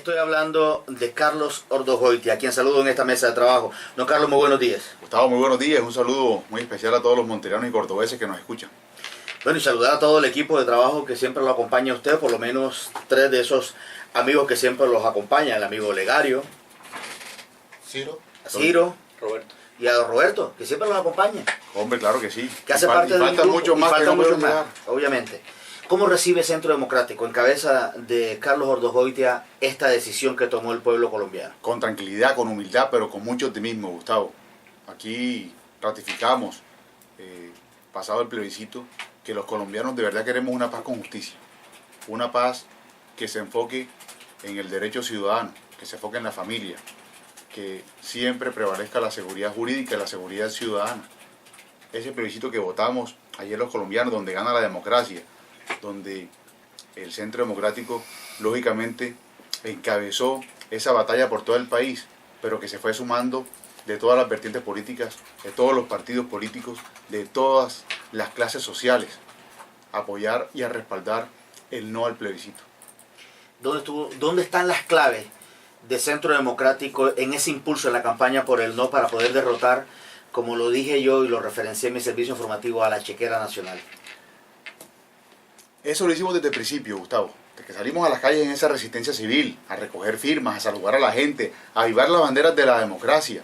Estoy hablando de Carlos Ordogoitia, a quien saludo en esta mesa de trabajo. Don Carlos, muy buenos días. Gustavo, muy buenos días. Un saludo muy especial a todos los monterianos y cordobeses que nos escuchan. Bueno, y saludar a todo el equipo de trabajo que siempre lo acompaña a usted, por lo menos 3 de esos amigos que siempre los acompañan. El amigo Legario, Ciro, Roberto. Y a don Roberto, que siempre los acompaña. Hombre, claro que sí. Que hace parte del faltan grupo, muchos más que no muchos puedo más, olvidar. obviamente. ¿Cómo recibe Centro Democrático, en cabeza de Carlos Ordogoitia, esta decisión que tomó el pueblo colombiano? Con tranquilidad, con humildad, pero con mucho optimismo, Gustavo. Aquí ratificamos, pasado el plebiscito, que los colombianos de verdad queremos una paz con justicia. Una paz que se enfoque en el derecho ciudadano, que se enfoque en la familia, que siempre prevalezca la seguridad jurídica y la seguridad ciudadana. Ese plebiscito que votamos ayer los colombianos, donde gana la democracia, donde el Centro Democrático lógicamente encabezó esa batalla por todo el país, pero que se fue sumando de todas las vertientes políticas, de todos los partidos políticos, de todas las clases sociales, a apoyar y a respaldar el no al plebiscito. ¿Dónde están las claves de Centro Democrático en ese impulso en la campaña por el no para poder derrotar, como lo dije yo y lo referencié en mi servicio informativo, a la chequera nacional? Eso lo hicimos desde el principio, Gustavo, desde que salimos a las calles en esa resistencia civil, a recoger firmas, a saludar a la gente, a avivar las banderas de la democracia.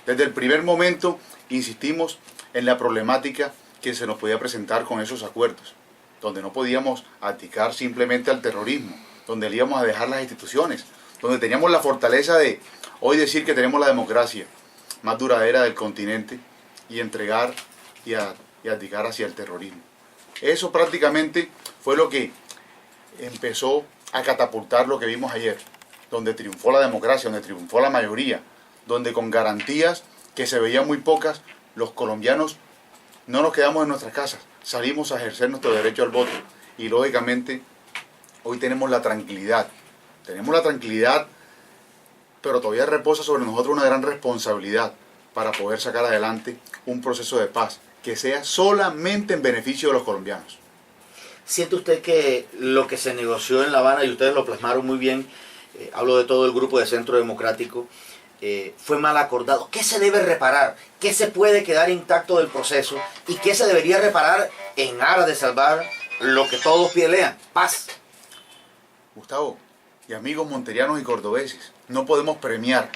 Desde el primer momento insistimos en la problemática que se nos podía presentar con esos acuerdos, donde no podíamos abdicar simplemente al terrorismo, donde le íbamos a dejar las instituciones, donde teníamos la fortaleza de hoy decir que tenemos la democracia más duradera del continente y entregar y abdicar hacia el terrorismo. Eso prácticamente fue lo que empezó a catapultar lo que vimos ayer, donde triunfó la democracia, donde triunfó la mayoría, donde con garantías que se veían muy pocas, los colombianos no nos quedamos en nuestras casas, salimos a ejercer nuestro derecho al voto y lógicamente hoy tenemos la tranquilidad, pero todavía reposa sobre nosotros una gran responsabilidad para poder sacar adelante un proceso de paz que sea solamente en beneficio de los colombianos. ¿Siente usted que lo que se negoció en La Habana, y ustedes lo plasmaron muy bien, hablo de todo el grupo de Centro Democrático, fue mal acordado? ¿Qué se debe reparar? ¿Qué se puede quedar intacto del proceso? ¿Y qué se debería reparar en aras de salvar lo que todos pelean? Paz. Gustavo y amigos monterianos y cordobeses, no podemos premiar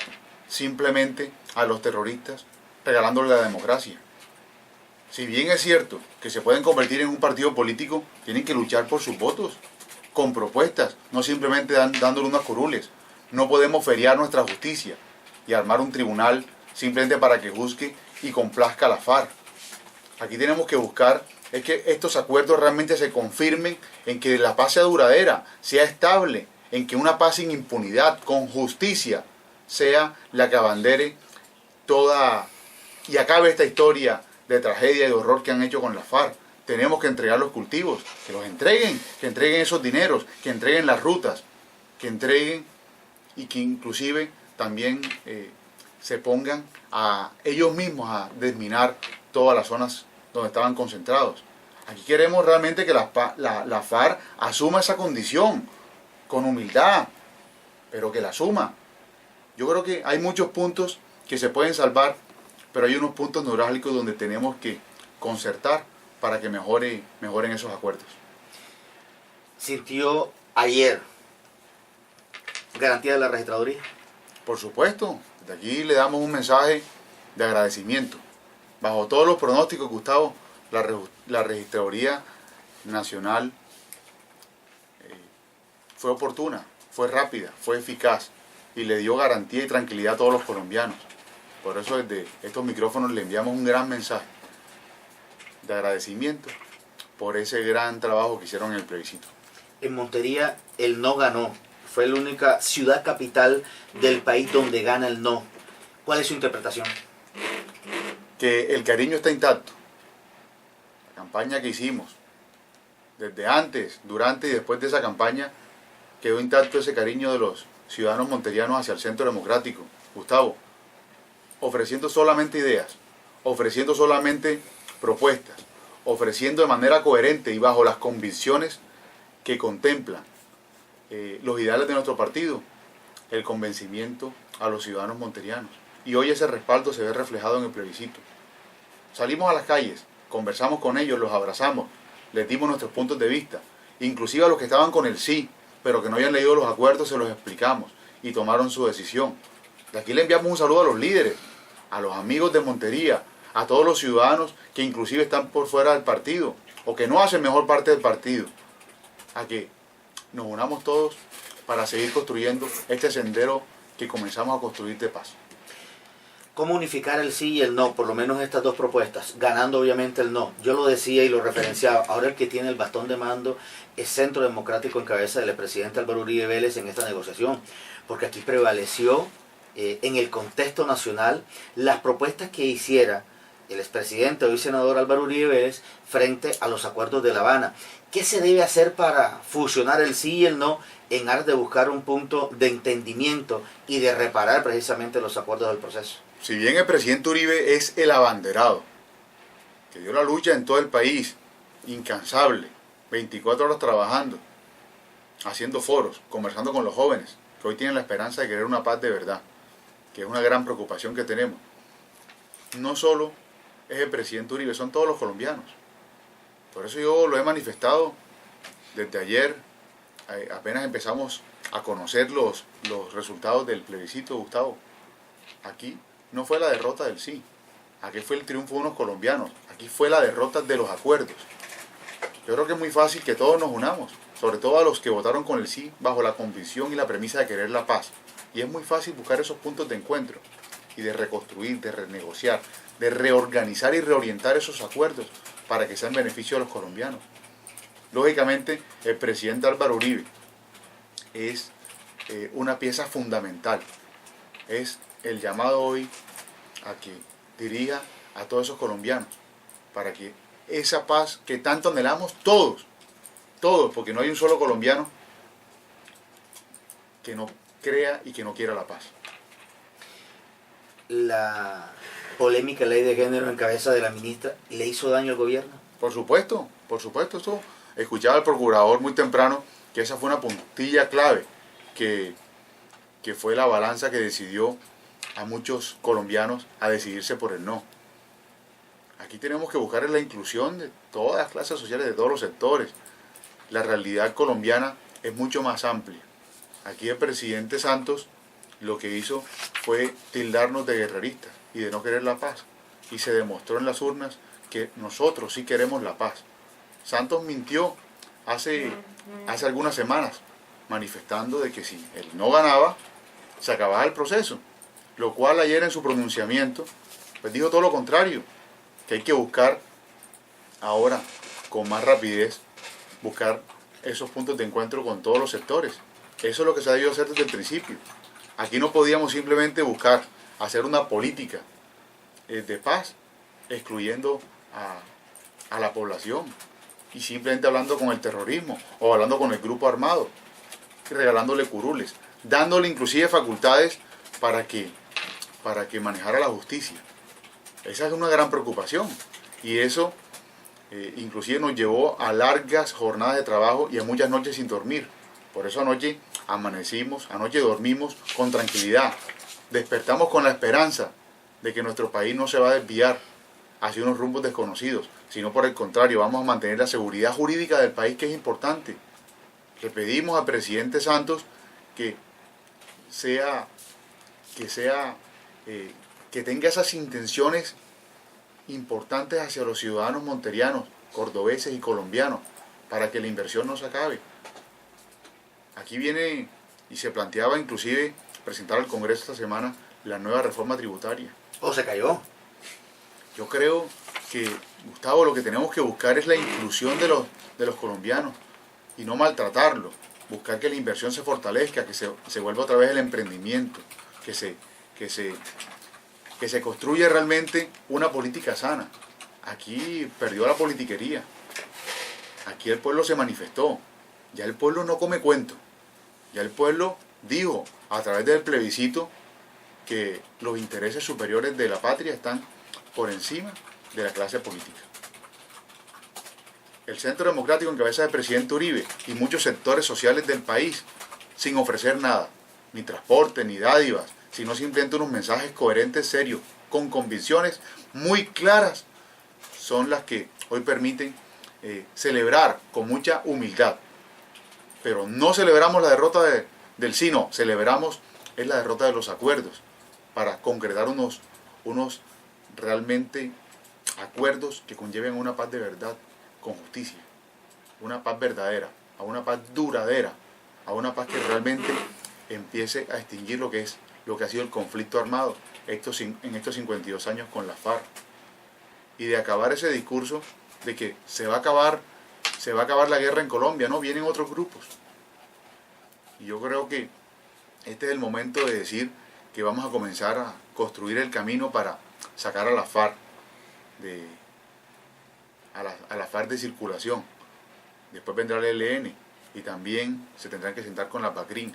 simplemente a los terroristas regalándole la democracia. Si bien es cierto que se pueden convertir en un partido político, tienen que luchar por sus votos, con propuestas, no simplemente dándole unas curules. No podemos feriar nuestra justicia y armar un tribunal simplemente para que juzgue y complazca a la FARC. Aquí tenemos que buscar es que estos acuerdos realmente se confirmen en que la paz sea duradera, sea estable, en que una paz sin impunidad, con justicia, sea la que abandere toda y acabe esta historia de tragedia y de horror que han hecho con la FARC. Tenemos que entregar los cultivos, que los entreguen, que entreguen esos dineros, que entreguen las rutas, que entreguen y que inclusive también se pongan a ellos mismos a desminar todas las zonas donde estaban concentrados. Aquí queremos realmente que la FARC asuma esa condición con humildad, pero que la asuma. Yo creo que hay muchos puntos que se pueden salvar, pero hay unos puntos neurálgicos donde tenemos que concertar para que mejoren esos acuerdos. ¿Sintió ayer garantía de la registraduría? Por supuesto, de aquí le damos un mensaje de agradecimiento. Bajo todos los pronósticos, Gustavo, la registraduría nacional fue oportuna, fue rápida, fue eficaz y le dio garantía y tranquilidad a todos los colombianos. Por eso desde estos micrófonos le enviamos un gran mensaje de agradecimiento por ese gran trabajo que hicieron en el plebiscito. En Montería el no ganó. Fue la única ciudad capital del país donde gana el no. ¿Cuál es su interpretación? Que el cariño está intacto. La campaña que hicimos, desde antes, durante y después de esa campaña, quedó intacto ese cariño de los ciudadanos monterianos hacia el Centro Democrático. Gustavo, ofreciendo solamente ideas, ofreciendo solamente propuestas, ofreciendo de manera coherente y bajo las convicciones que contemplan los ideales de nuestro partido, el convencimiento a los ciudadanos monterianos. Y hoy ese respaldo se ve reflejado en el plebiscito. Salimos a las calles, conversamos con ellos, los abrazamos, les dimos nuestros puntos de vista. Inclusive a los que estaban con el sí, pero que no habían leído los acuerdos, se los explicamos y tomaron su decisión. De aquí le enviamos un saludo a los líderes, a los amigos de Montería, a todos los ciudadanos que inclusive están por fuera del partido o que no hacen mejor parte del partido, a que nos unamos todos para seguir construyendo este sendero que comenzamos a construir de paz. ¿Cómo unificar el sí y el no? Por lo menos estas dos propuestas, ganando obviamente el no. Yo lo decía y lo referenciaba, ahora el que tiene el bastón de mando es Centro Democrático en cabeza del presidente Álvaro Uribe Vélez en esta negociación, porque aquí prevaleció en el contexto nacional las propuestas que hiciera el expresidente, hoy senador Álvaro Uribe Vélez, frente a los acuerdos de La Habana. ¿Qué se debe hacer para fusionar el sí y el no en aras de buscar un punto de entendimiento y de reparar precisamente los acuerdos del proceso? Si bien el presidente Uribe es el abanderado, que dio la lucha en todo el país, incansable, 24 horas trabajando, haciendo foros, conversando con los jóvenes, que hoy tienen la esperanza de querer una paz de verdad, que es una gran preocupación que tenemos. No solo es el presidente Uribe, son todos los colombianos. Por eso yo lo he manifestado desde ayer, apenas empezamos a conocer los resultados del plebiscito, Gustavo. Aquí no fue la derrota del sí, aquí fue el triunfo de unos colombianos, aquí fue la derrota de los acuerdos. Yo creo que es muy fácil que todos nos unamos, sobre todo a los que votaron con el sí bajo la convicción y la premisa de querer la paz. Y es muy fácil buscar esos puntos de encuentro y de reconstruir, de renegociar, de reorganizar y reorientar esos acuerdos para que sean beneficio de los colombianos. Lógicamente, el presidente Álvaro Uribe es una pieza fundamental. Es el llamado hoy a que dirija a todos esos colombianos para que esa paz que tanto anhelamos todos, porque no hay un solo colombiano que no crea y que no quiera la paz. La polémica ley de género en cabeza de la ministra le hizo daño al gobierno. Por supuesto, esto. Escuchaba al procurador muy temprano que esa fue una puntilla clave, que fue la balanza que decidió a muchos colombianos a decidirse por el no. Aquí tenemos que buscar la inclusión de todas las clases sociales, de todos los sectores. La realidad colombiana es mucho más amplia. Aquí el presidente Santos lo que hizo fue tildarnos de guerreristas y de no querer la paz. Y se demostró en las urnas que nosotros sí queremos la paz. Santos mintió hace algunas semanas, manifestando de que si él no ganaba, se acababa el proceso. Lo cual ayer en su pronunciamiento, pues dijo todo lo contrario, que hay que buscar ahora con más rapidez, buscar esos puntos de encuentro con todos los sectores. Eso es lo que se ha debido hacer desde el principio. Aquí no podíamos simplemente buscar hacer una política de paz, excluyendo a la población y simplemente hablando con el terrorismo o hablando con el grupo armado, regalándole curules, dándole inclusive facultades para que manejara la justicia. Esa es una gran preocupación y eso inclusive nos llevó a largas jornadas de trabajo y a muchas noches sin dormir. Por eso anoche anoche dormimos con tranquilidad, despertamos con la esperanza de que nuestro país no se va a desviar hacia unos rumbos desconocidos, sino por el contrario, vamos a mantener la seguridad jurídica del país, que es importante. Le pedimos al presidente Santos que tenga esas intenciones importantes hacia los ciudadanos monterianos, cordobeses y colombianos, para que la inversión no se acabe. Aquí viene y se planteaba inclusive presentar al Congreso esta semana la nueva reforma tributaria. ¿O se cayó? Yo creo que, Gustavo, lo que tenemos que buscar es la inclusión de los colombianos y no maltratarlos. Buscar que la inversión se fortalezca, que se vuelva otra vez el emprendimiento, que se construya realmente una política sana. Aquí perdió la politiquería. Aquí el pueblo se manifestó. Ya el pueblo no come cuento. Ya el pueblo dijo a través del plebiscito que los intereses superiores de la patria están por encima de la clase política. El Centro Democrático en cabeza del presidente Uribe y muchos sectores sociales del país, sin ofrecer nada, ni transporte, ni dádivas, sino simplemente unos mensajes coherentes, serios, con convicciones muy claras, son las que hoy permiten celebrar con mucha humildad. Pero no celebramos la derrota del sí, no, celebramos es la derrota de los acuerdos, para concretar unos realmente acuerdos que conlleven una paz de verdad, con justicia, una paz verdadera, a una paz duradera, a una paz que realmente empiece a extinguir lo que ha sido el conflicto armado en estos 52 años con la FARC, y de acabar ese discurso de que se va a acabar la guerra en Colombia. No, vienen otros grupos. Y yo creo que este es el momento de decir que vamos a comenzar a construir el camino para sacar a la FARC a la FARC de circulación. Después vendrá el ELN y también se tendrán que sentar con la BACRIM.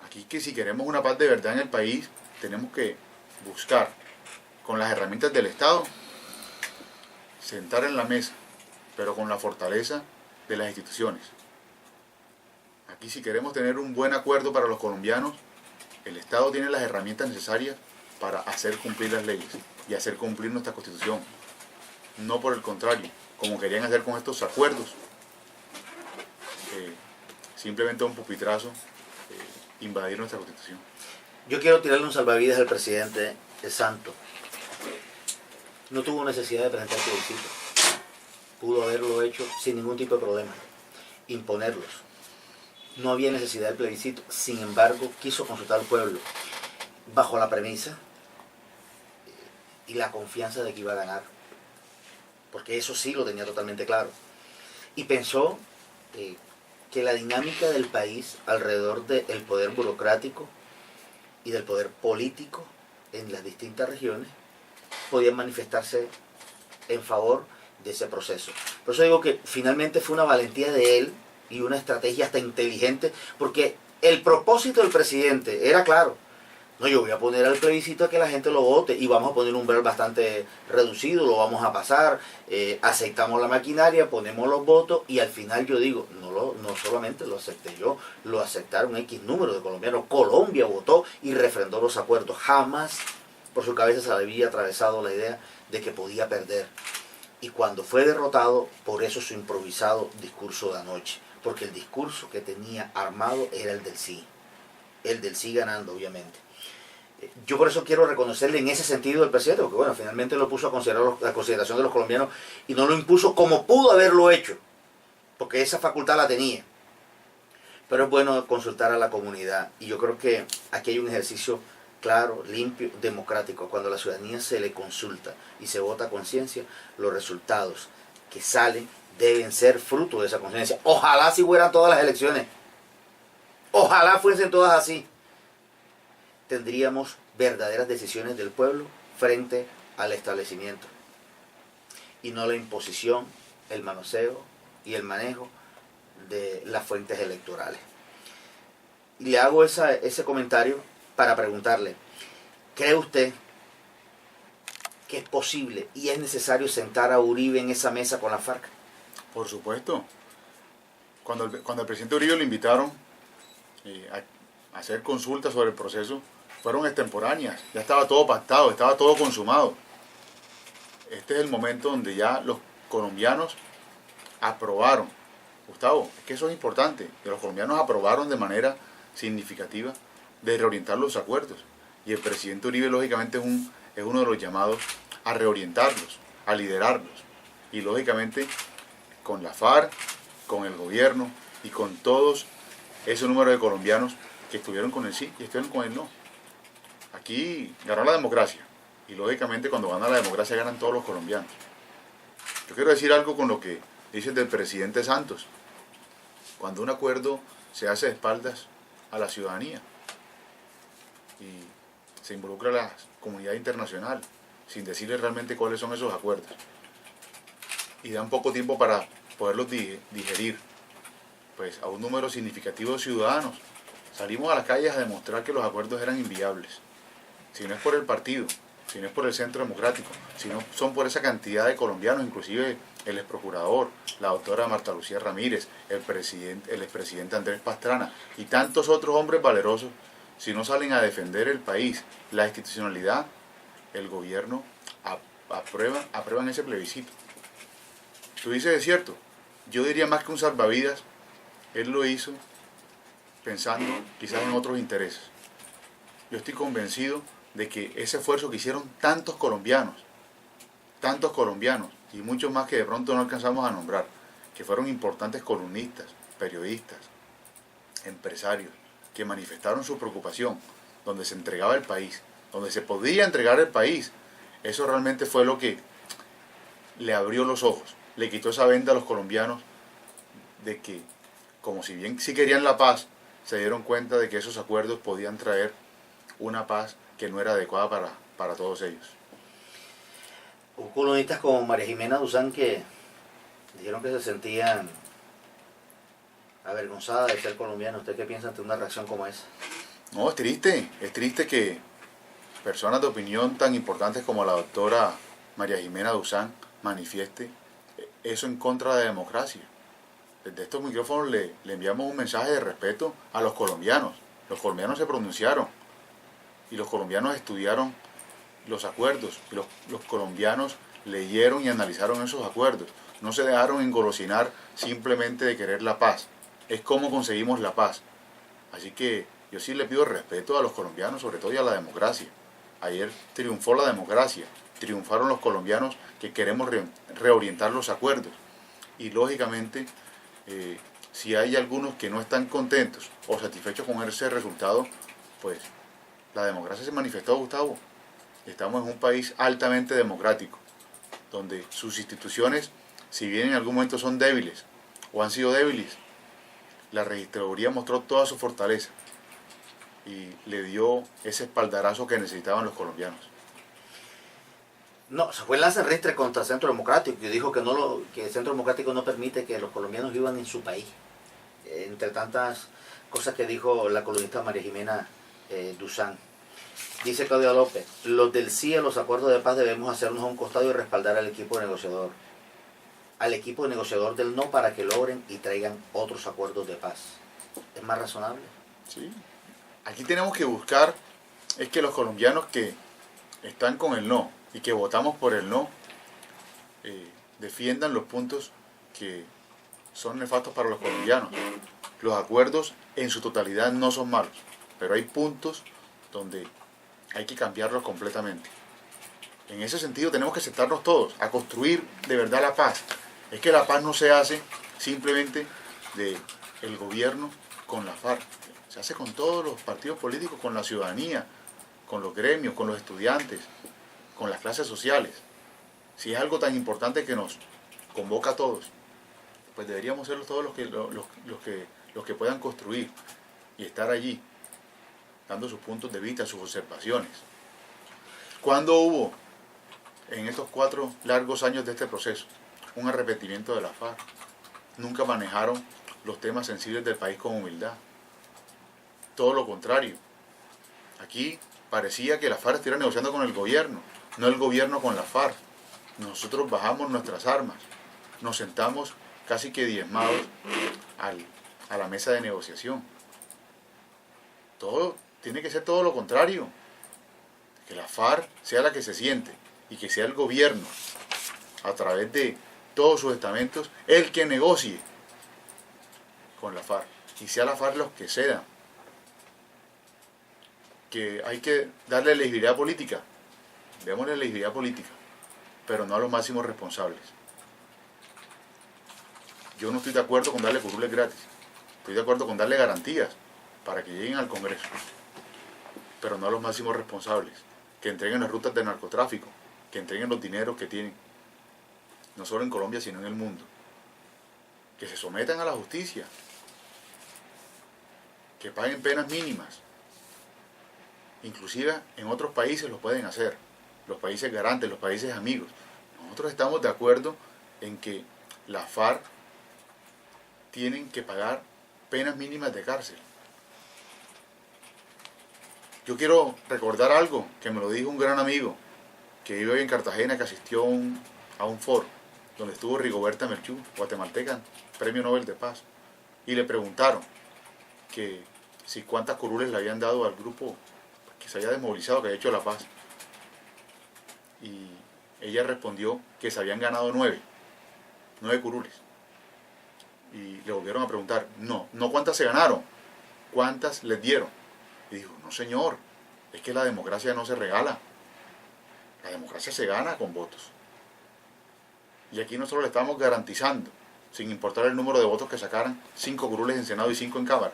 Aquí, que si queremos una paz de verdad en el país, tenemos que buscar con las herramientas del Estado sentar en la mesa, pero con la fortaleza de las instituciones. Aquí, si queremos tener un buen acuerdo para los colombianos, el Estado tiene las herramientas necesarias para hacer cumplir las leyes y hacer cumplir nuestra Constitución. No por el contrario, como querían hacer con estos acuerdos, simplemente un pupitrazo, invadir nuestra Constitución. Yo quiero tirarle un salvavidas al presidente Santos. No tuvo necesidad de presentar plebiscito. Pudo haberlo hecho sin ningún tipo de problema. Imponerlos. No había necesidad del plebiscito. Sin embargo, quiso consultar al pueblo bajo la premisa y la confianza de que iba a ganar. Porque eso sí lo tenía totalmente claro. Y pensó que la dinámica del país alrededor del poder burocrático y del poder político en las distintas regiones podían manifestarse en favor de ese proceso. Por eso digo que finalmente fue una valentía de él y una estrategia hasta inteligente, porque el propósito del presidente era claro. No, yo voy a poner al plebiscito a que la gente lo vote y vamos a poner un umbral bastante reducido, lo vamos a pasar, aceptamos la maquinaria, ponemos los votos y al final yo digo, no solamente lo acepté yo, lo aceptaron X número de colombianos. Colombia votó y refrendó los acuerdos. Jamás por su cabeza se le había atravesado la idea de que podía perder. Y cuando fue derrotado, por eso su improvisado discurso de anoche, porque el discurso que tenía armado era el del sí ganando, obviamente. Yo por eso quiero reconocerle en ese sentido al presidente, porque bueno, finalmente lo puso a consideración de los colombianos y no lo impuso como pudo haberlo hecho, porque esa facultad la tenía. Pero es bueno consultar a la comunidad, y yo creo que aquí hay un ejercicio claro, limpio, democrático. Cuando a la ciudadanía se le consulta y se vota a conciencia, los resultados que salen deben ser fruto de esa conciencia. Ojalá si fueran todas las elecciones, ojalá fuesen todas así. Tendríamos verdaderas decisiones del pueblo frente al establecimiento y no la imposición, el manoseo y el manejo de las fuentes electorales. Y le hago ese comentario para preguntarle, ¿cree usted que es posible y es necesario sentar a Uribe en esa mesa con la FARC? Por supuesto. Cuando el presidente Uribe lo invitaron a hacer consultas sobre el proceso, fueron extemporáneas, ya estaba todo pactado, estaba todo consumado. Este es el momento donde ya los colombianos aprobaron. Gustavo, es que eso es importante, que los colombianos aprobaron de manera significativa de reorientar los acuerdos. Y el presidente Uribe, lógicamente, es uno de los llamados a reorientarlos, a liderarlos. Y lógicamente, con la FARC, con el gobierno y con todos ese número de colombianos que estuvieron con el sí y estuvieron con el no. Aquí ganó la democracia. Y lógicamente, cuando gana la democracia, ganan todos los colombianos. Yo quiero decir algo con lo que dice del presidente Santos. Cuando un acuerdo se hace de espaldas a la ciudadanía y se involucra a la comunidad internacional sin decirles realmente cuáles son esos acuerdos y dan poco tiempo para poderlos digerir, pues a un número significativo de ciudadanos salimos a las calles a demostrar que los acuerdos eran inviables. Si no es por el partido, si no es por el Centro Democrático, si no son por esa cantidad de colombianos, inclusive el ex procurador, la doctora Marta Lucía Ramírez, el expresidente Andrés Pastrana y tantos otros hombres valerosos, si no salen a defender el país, la institucionalidad, el gobierno aprueban ese plebiscito. Tú dices, es cierto, yo diría más que un salvavidas, él lo hizo pensando quizás en otros intereses. Yo estoy convencido de que ese esfuerzo que hicieron tantos colombianos, y muchos más que de pronto no alcanzamos a nombrar, que fueron importantes columnistas, periodistas, empresarios, que manifestaron su preocupación, donde se entregaba el país, donde se podía entregar el país, eso realmente fue lo que le abrió los ojos, le quitó esa venda a los colombianos de que, como si bien sí querían la paz, se dieron cuenta de que esos acuerdos podían traer una paz que no era adecuada para todos ellos. Hubo columnistas como María Jimena Duzán que dijeron que se sentían avergonzadas de ser colombianos. ¿Usted qué piensa ante una reacción como esa? No, es triste que personas de opinión tan importantes como la doctora María Jimena Duzán manifieste eso en contra de la democracia. Desde estos micrófonos le enviamos un mensaje de respeto a los colombianos. Los colombianos se pronunciaron y los colombianos estudiaron los acuerdos y los colombianos leyeron y analizaron esos acuerdos. No se dejaron engolosinar simplemente de querer la paz. Es cómo conseguimos la paz. Así que yo sí le pido respeto a los colombianos, sobre todo y a la democracia. Ayer triunfó la democracia, triunfaron los colombianos que queremos reorientar los acuerdos. Y lógicamente, si hay algunos que no están contentos o satisfechos con ese resultado, pues la democracia se manifestó, Gustavo. Estamos en un país altamente democrático, donde sus instituciones, si bien en algún momento son débiles o han sido débiles, la registraduría mostró toda su fortaleza y le dio ese espaldarazo que necesitaban los colombianos. No, se fue el lance en ristre contra el Centro Democrático y dijo que el Centro Democrático no permite que los colombianos vivan en su país. Entre tantas cosas que dijo la columnista María Jimena Duzán. Dice Claudia López, los del sí a los acuerdos de paz debemos hacernos a un costado y respaldar al equipo negociador. Al equipo negociador del no para que logren y traigan otros acuerdos de paz. ¿Es más razonable? Sí. Aquí tenemos que buscar, es que los colombianos que están con el no y que votamos por el no, defiendan los puntos que son nefastos para los colombianos. Los acuerdos en su totalidad no son malos, pero hay puntos donde hay que cambiarlos completamente. En ese sentido tenemos que sentarnos todos a construir de verdad la paz. Es que la paz no se hace simplemente del gobierno con la FARC. Se hace con todos los partidos políticos, con la ciudadanía, con los gremios, con los estudiantes, con las clases sociales. Si es algo tan importante que nos convoca a todos, pues deberíamos ser todos los que puedan construir y estar allí, dando sus puntos de vista, sus observaciones. ¿Cuándo hubo, en estos 4 largos años de este proceso, un arrepentimiento de la FARC? Nunca manejaron los temas sensibles del país con humildad. Todo lo contrario. Aquí parecía que la FARC estuviera negociando con el gobierno, no el gobierno con la FARC. Nosotros bajamos nuestras armas, nos sentamos casi que diezmados a la mesa de negociación. Todo tiene que ser todo lo contrario. Que la FARC sea la que se siente y que sea el gobierno, a través de todos sus estamentos, el que negocie con la FARC. Y sea la FARC los que cedan. Que hay que darle elegibilidad política. Démosle elegibilidad política, pero no a los máximos responsables. Yo no estoy de acuerdo con darle curules gratis. Estoy de acuerdo con darle garantías para que lleguen al Congreso, pero no a los máximos responsables, que entreguen las rutas de narcotráfico, que entreguen los dineros que tienen, no solo en Colombia, sino en el mundo, que se sometan a la justicia, que paguen penas mínimas. Inclusive en otros países lo pueden hacer, los países garantes, los países amigos. Nosotros estamos de acuerdo en que la FARC tienen que pagar penas mínimas de cárcel. Yo quiero recordar algo que me lo dijo un gran amigo que vive hoy en Cartagena, que asistió a un foro. donde estuvo Rigoberta Menchú, guatemalteca, Premio Nobel de Paz, y le preguntaron que si cuántas curules le habían dado al grupo que se había desmovilizado, que había hecho la paz. Y ella respondió que se habían ganado 9 curules. Y le volvieron a preguntar, no cuántas se ganaron, cuántas les dieron. Y dijo, no señor, es que la democracia no se regala, la democracia se gana con votos. Y aquí nosotros le estamos garantizando, sin importar el número de votos que sacaran, 5 curules en Senado y 5 en Cámara.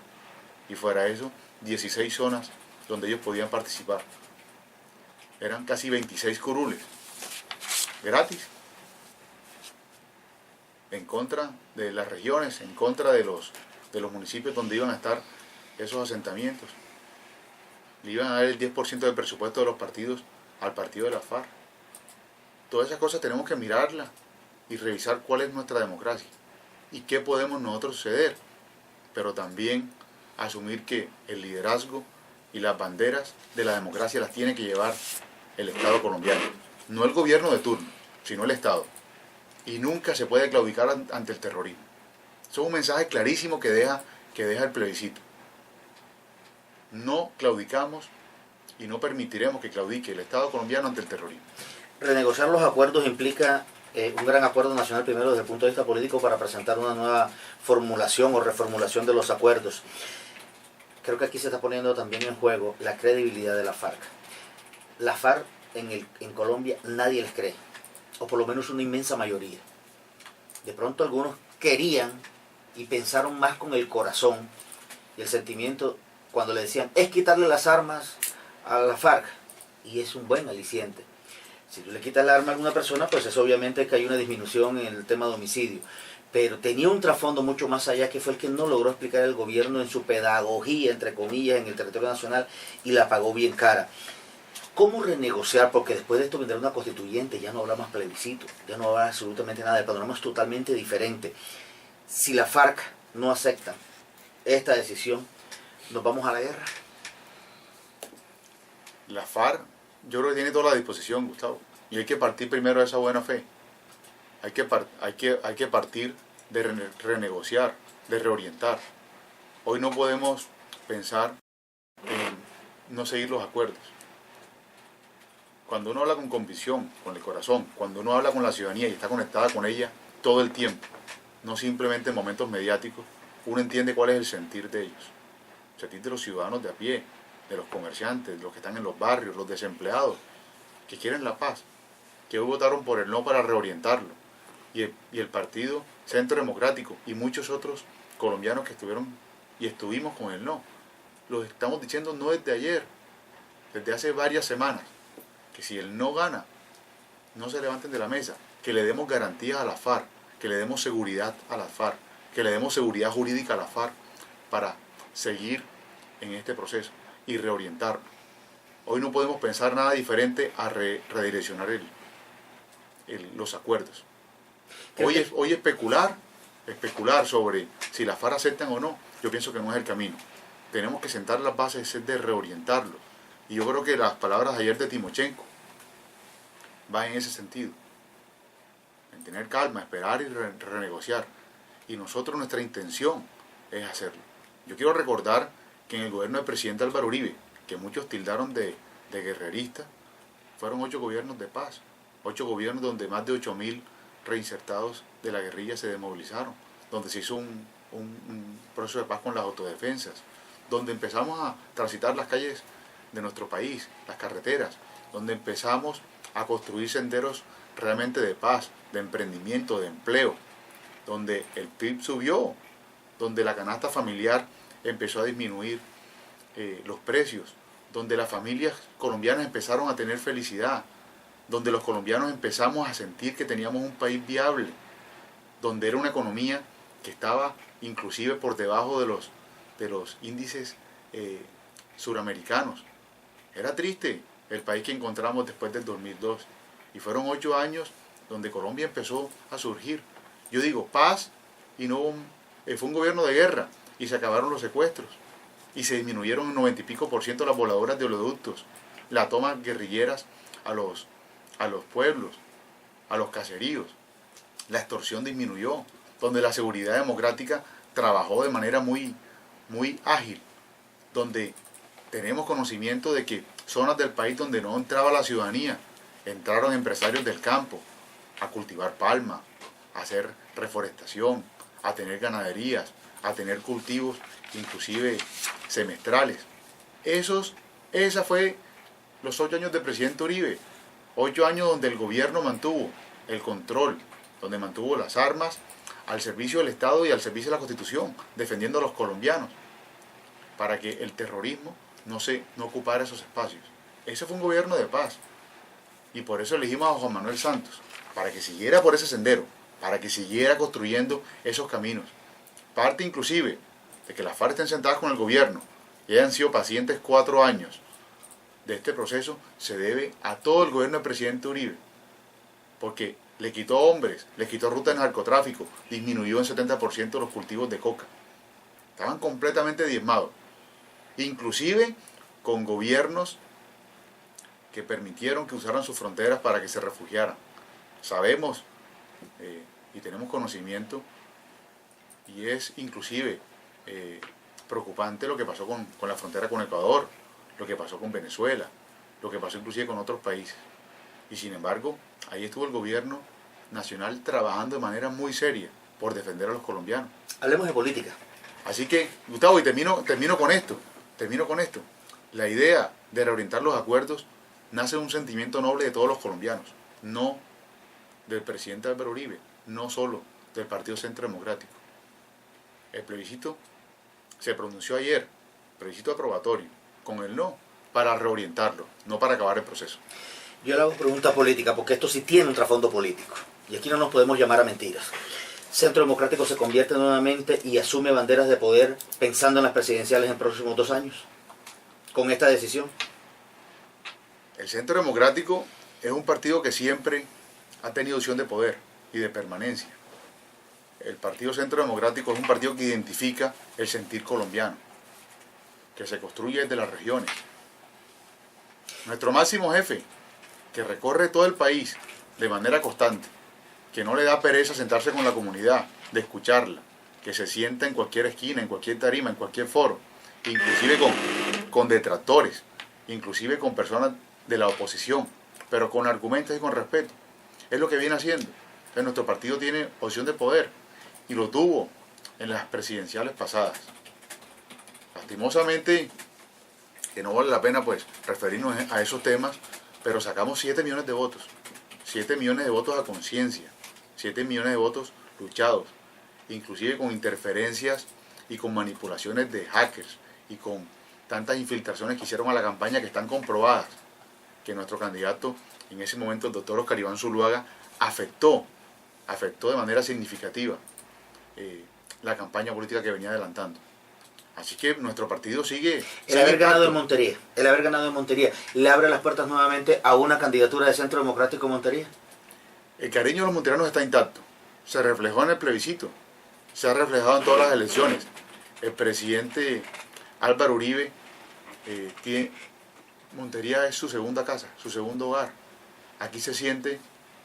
Y fuera eso, 16 zonas donde ellos podían participar. Eran casi 26 curules, gratis, en contra de las regiones, en contra de los municipios donde iban a estar esos asentamientos. Le iban a dar el 10% del presupuesto de los partidos al partido de la FARC. Todas esas cosas tenemos que mirarlas y revisar cuál es nuestra democracia y qué podemos nosotros ceder, pero también asumir que el liderazgo y las banderas de la democracia las tiene que llevar el Estado colombiano, no el gobierno de turno, sino el Estado. Y nunca se puede claudicar ante el terrorismo. Eso es un mensaje clarísimo que deja el plebiscito. No claudicamos y no permitiremos que claudique el Estado colombiano ante el terrorismo. Renegociar los acuerdos implica un gran acuerdo nacional, primero desde el punto de vista político, para presentar una nueva formulación o reformulación de los acuerdos. Creo que aquí se está poniendo también en juego la credibilidad de la FARC. La FARC en Colombia nadie les cree, o por lo menos una inmensa mayoría. De pronto algunos querían y pensaron más con el corazón y el sentimiento cuando le decían, es quitarle las armas a la FARC, y es un buen aliciente. Si tú le quitas el arma a alguna persona, pues es obviamente que hay una disminución en el tema de homicidio. Pero tenía un trasfondo mucho más allá, que fue el que no logró explicar el gobierno en su pedagogía, entre comillas, en el territorio nacional, y la pagó bien cara. ¿Cómo renegociar? Porque después de esto vendrá una constituyente, ya no habrá más plebiscito, ya no habrá absolutamente nada, el panorama es totalmente diferente. Si la FARC no acepta esta decisión, ¿nos vamos a la guerra? La FARC, yo creo que tiene toda la disposición, Gustavo, y hay que partir primero de esa buena fe. Hay que partir de renegociar, de reorientar. Hoy no podemos pensar en no seguir los acuerdos. Cuando uno habla con convicción, con el corazón, cuando uno habla con la ciudadanía y está conectada con ella todo el tiempo, no simplemente en momentos mediáticos, uno entiende cuál es el sentir de ellos. El sentir de los ciudadanos de a pie, de los comerciantes, de los que están en los barrios, los desempleados, que quieren la paz, que hoy votaron por el no para reorientarlo. Y el Partido Centro Democrático y muchos otros colombianos que estuvimos con el no. Lo estamos diciendo no desde ayer, desde hace varias semanas, que si el no gana, no se levanten de la mesa, que le demos garantías a la FARC, que le demos seguridad a la FARC, que le demos seguridad jurídica a la FARC para seguir en este proceso y reorientarlo. Hoy no podemos pensar nada diferente a redireccionar los acuerdos. Hoy especular sobre si las FARC aceptan o no, yo pienso que no es el camino. Tenemos que sentar las bases de reorientarlo. Y yo creo que las palabras de ayer de Timochenko van en ese sentido. En tener calma, esperar y renegociar. Y nosotros, nuestra intención es hacerlo. Yo quiero recordar que en el gobierno del presidente Álvaro Uribe, que muchos tildaron de guerrerista, fueron 8 gobiernos de paz. 8 gobiernos donde más de 8.000 reinsertados de la guerrilla se desmovilizaron, donde se hizo un proceso de paz con las autodefensas, donde empezamos a transitar las calles de nuestro país, las carreteras, donde empezamos a construir senderos realmente de paz, de emprendimiento, de empleo, donde el PIB subió, donde la canasta familiar empezó a disminuir los precios, donde las familias colombianas empezaron a tener felicidad, donde los colombianos empezamos a sentir que teníamos un país viable, donde era una economía que estaba inclusive por debajo de los índices suramericanos. Era triste el país que encontramos después del 2002, y fueron 8 años donde Colombia empezó a surgir. Yo digo paz, y no fue un gobierno de guerra, y se acabaron los secuestros, y se disminuyeron un 90 y pico % las voladoras de oleoductos, la toma guerrilleras a los pueblos, a los caseríos. la extorsión disminuyó, donde la seguridad democrática trabajó de manera muy ágil, donde tenemos conocimiento de que zonas del país donde no entraba la ciudadanía, entraron empresarios del campo a cultivar palma, a hacer reforestación, a tener ganaderías, a tener cultivos, inclusive semestrales. Esa fue los 8 años del presidente Uribe, 8 años donde el gobierno mantuvo el control, donde mantuvo las armas al servicio del Estado y al servicio de la Constitución, defendiendo a los colombianos, para que el terrorismo no ocupara esos espacios. Ese fue un gobierno de paz, y por eso elegimos a Juan Manuel Santos, para que siguiera por ese sendero, para que siguiera construyendo esos caminos. Parte inclusive de que las FARC estén sentadas con el gobierno y hayan sido pacientes 4 años de este proceso, se debe a todo el gobierno del presidente Uribe, porque le quitó hombres, le quitó rutas de narcotráfico, disminuyó en 70% los cultivos de coca. Estaban completamente diezmados, inclusive con gobiernos que permitieron que usaran sus fronteras para que se refugiaran. Sabemos y tenemos conocimiento, y es inclusive preocupante lo que pasó con la frontera con Ecuador, lo que pasó con Venezuela, lo que pasó inclusive con otros países. Y sin embargo, ahí estuvo el gobierno nacional trabajando de manera muy seria por defender a los colombianos. Hablemos de política. Así que, Gustavo, y termino con esto. La idea de reorientar los acuerdos nace de un sentimiento noble de todos los colombianos, no del presidente Álvaro Uribe, no solo del Partido Centro Democrático. El plebiscito se pronunció ayer, plebiscito aprobatorio, con el no, para reorientarlo, no para acabar el proceso. Yo le hago pregunta política, porque esto sí tiene un trasfondo político, y aquí no nos podemos llamar a mentiras. Centro Democrático se convierte nuevamente y asume banderas de poder pensando en las presidenciales en próximos 2 años, con esta decisión. El Centro Democrático es un partido que siempre ha tenido opción de poder y de permanencia. El Partido Centro Democrático es un partido que identifica el sentir colombiano, que se construye desde las regiones. Nuestro máximo jefe, que recorre todo el país de manera constante, que no le da pereza sentarse con la comunidad, de escucharla, que se sienta en cualquier esquina, en cualquier tarima, en cualquier foro, inclusive con detractores, inclusive con personas de la oposición, pero con argumentos y con respeto. Es lo que viene haciendo. Entonces, nuestro partido tiene opción de poder y lo tuvo en las presidenciales pasadas. Lastimosamente, que no vale la pena pues referirnos a esos temas, pero sacamos 7 millones de votos. 7 millones de votos a conciencia, 7 millones de votos luchados, inclusive con interferencias y con manipulaciones de hackers y con tantas infiltraciones que hicieron a la campaña que están comprobadas, que nuestro candidato, en ese momento el doctor Oscar Iván Zuluaga, afectó de manera significativa la campaña política que venía adelantando. Así que nuestro partido sigue... El haber ganado en Montería, ¿le abre las puertas nuevamente a una candidatura de Centro Democrático en Montería? El cariño de los monterianos está intacto. Se reflejó en el plebiscito, se ha reflejado en todas las elecciones. El presidente Álvaro Uribe Montería es su segunda casa, su segundo hogar. Aquí se siente,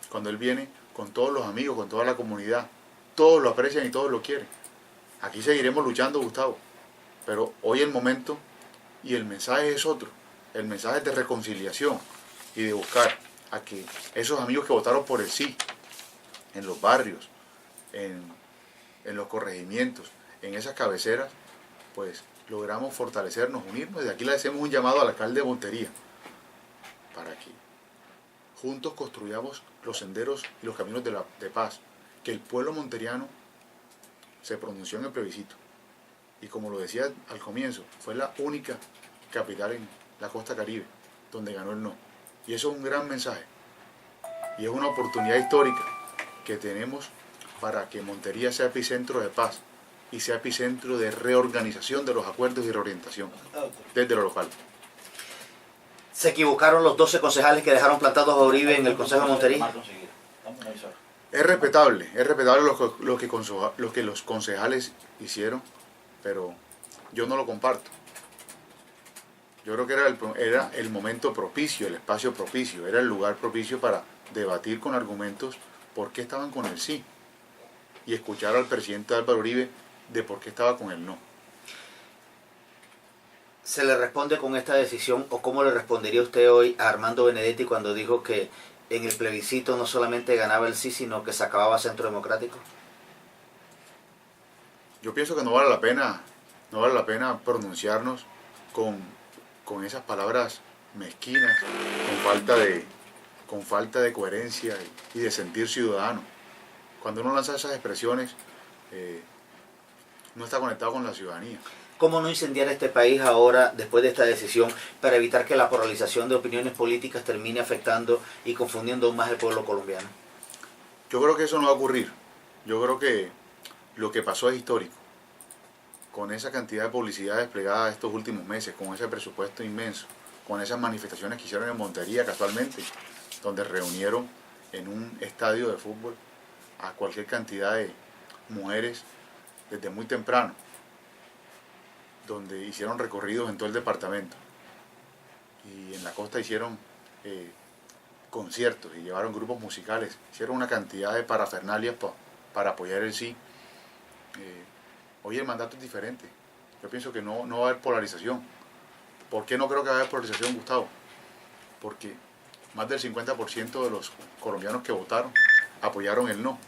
cuando él viene, con todos los amigos, con toda la comunidad. Todos lo aprecian y todos lo quieren. Aquí seguiremos luchando, Gustavo. Pero hoy el momento y el mensaje es otro. El mensaje es de reconciliación y de buscar a que esos amigos que votaron por el sí, en los barrios, en los corregimientos, en esas cabeceras, pues logramos fortalecernos, unirnos. Desde aquí le hacemos un llamado al alcalde de Montería para que juntos construyamos los senderos y los caminos de paz, que el pueblo monteriano se pronunció en el plebiscito. Y como lo decía al comienzo, fue la única capital en la costa caribe donde ganó el no. Y eso es un gran mensaje. Y es una oportunidad histórica que tenemos para que Montería sea epicentro de paz y sea epicentro de reorganización de los acuerdos y reorientación desde lo local. ¿Se equivocaron los 12 concejales que dejaron plantados a Uribe en el Consejo de Montería? Es respetable lo que los concejales hicieron, pero yo no lo comparto. Yo creo que era el momento propicio, el espacio propicio, era el lugar propicio para debatir con argumentos por qué estaban con el sí y escuchar al presidente Álvaro Uribe de por qué estaba con el no. ¿Se le responde con esta decisión o cómo le respondería usted hoy a Armando Benedetti cuando dijo que en el plebiscito no solamente ganaba el sí, sino que se acababa Centro Democrático? Yo pienso que no vale la pena pronunciarnos con esas palabras mezquinas, con falta de coherencia y de sentir ciudadano. Cuando uno lanza esas expresiones, no está conectado con la ciudadanía. ¿Cómo no incendiar este país ahora, después de esta decisión, para evitar que la polarización de opiniones políticas termine afectando y confundiendo aún más al pueblo colombiano? Yo creo que eso no va a ocurrir. Yo creo que lo que pasó es histórico. Con esa cantidad de publicidad desplegada estos últimos meses, con ese presupuesto inmenso, con esas manifestaciones que hicieron en Montería casualmente, donde reunieron en un estadio de fútbol a cualquier cantidad de mujeres desde muy temprano, donde hicieron recorridos en todo el departamento y en la costa hicieron conciertos y llevaron grupos musicales, hicieron una cantidad de parafernalias para apoyar el sí. Hoy el mandato es diferente. Yo pienso que no va a haber polarización. ¿Por qué no creo que va a haber polarización, Gustavo? Porque más del 50% de los colombianos que votaron apoyaron el no.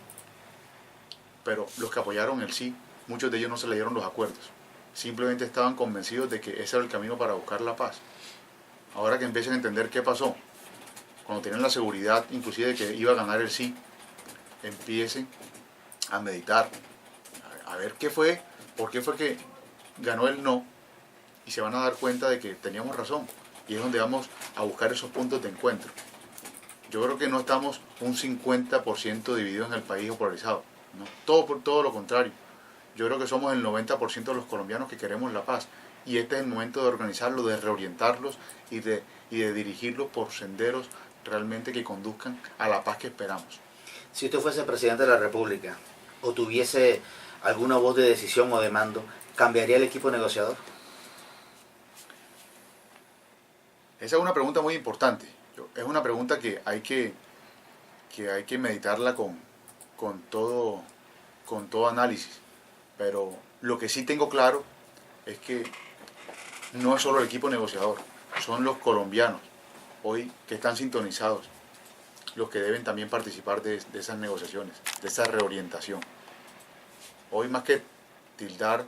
Pero los que apoyaron el sí, muchos de ellos no se leyeron los acuerdos. Simplemente estaban convencidos de que ese era el camino para buscar la paz. Ahora que empiecen a entender qué pasó, cuando tienen la seguridad inclusive de que iba a ganar el sí, empiecen a meditar, a ver qué fue, por qué fue que ganó el no, y se van a dar cuenta de que teníamos razón, y es donde vamos a buscar esos puntos de encuentro. Yo creo que no estamos un 50% divididos en el país o polarizados, ¿no? Todo lo contrario. Yo creo que somos el 90% de los colombianos que queremos la paz, y este es el momento de organizarlos, de reorientarlos y de dirigirlos por senderos realmente que conduzcan a la paz que esperamos. Si usted fuese presidente de la República o tuviese alguna voz de decisión o de mando, ¿cambiaría el equipo negociador? Esa es una pregunta muy importante. Es una pregunta que hay que meditarla con todo análisis. Pero lo que sí tengo claro es que no es solo el equipo negociador, son los colombianos hoy que están sintonizados los que deben también participar de esas negociaciones, de esa reorientación. Hoy más que tildar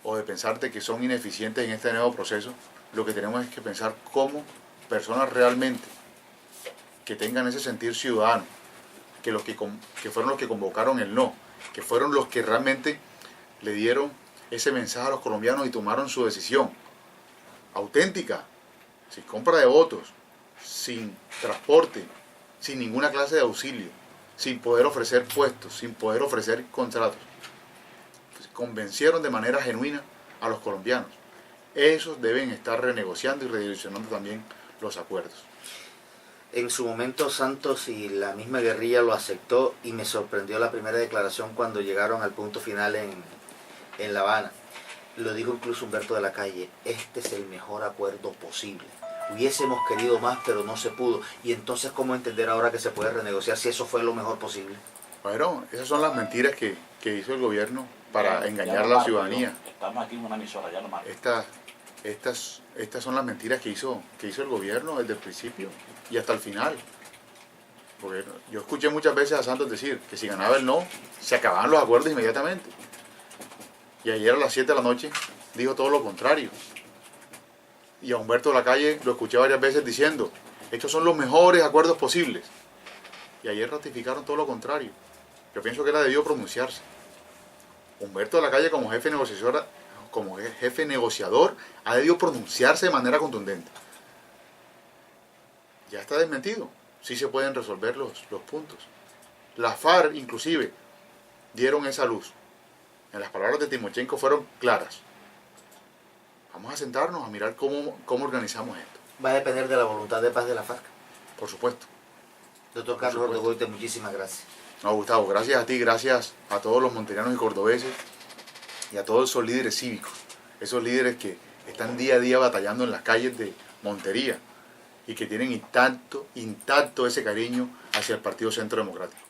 o de pensar de que son ineficientes en este nuevo proceso, lo que tenemos es que pensar cómo personas realmente que tengan ese sentir ciudadano, que fueron los que convocaron el no, que fueron los que realmente le dieron ese mensaje a los colombianos y tomaron su decisión auténtica, sin compra de votos, sin transporte, sin ninguna clase de auxilio, sin poder ofrecer puestos, sin poder ofrecer contratos. Pues convencieron de manera genuina a los colombianos. Esos deben estar renegociando y redireccionando también los acuerdos. En su momento Santos y la misma guerrilla lo aceptó, y me sorprendió la primera declaración cuando llegaron al punto final en La Habana. Lo dijo incluso Humberto de la Calle: este es el mejor acuerdo posible. Hubiésemos querido más, pero no se pudo. Y entonces, ¿cómo entender ahora que se puede renegociar si eso fue lo mejor posible? Bueno, esas son las mentiras que hizo el gobierno para engañar a la ciudadanía. Estamos aquí en una emisora, ya no más. Estas son las mentiras que hizo el gobierno desde el principio y hasta el final. Porque yo escuché muchas veces a Santos decir que si ganaba el no, se acababan los acuerdos inmediatamente. Y ayer a las 7 de la noche dijo todo lo contrario. Y a Humberto de la Calle lo escuché varias veces diciendo: estos son los mejores acuerdos posibles. Y ayer ratificaron todo lo contrario. Yo pienso que él debió pronunciarse. Humberto de la Calle, como jefe negociador, ha debido pronunciarse de manera contundente. Ya está desmentido. Sí se pueden resolver los puntos. Las FARC, inclusive, dieron esa luz. En las palabras de Timochenko fueron claras. Vamos a sentarnos a mirar cómo organizamos esto. Va a depender de la voluntad de paz de la FARC. Por supuesto. Doctor Carlos Ortegoite, muchísimas gracias. No, Gustavo, gracias a ti, gracias a todos los monterianos y cordobeses y a todos esos líderes cívicos, esos líderes que están día a día batallando en las calles de Montería y que tienen intacto ese cariño hacia el Partido Centro Democrático.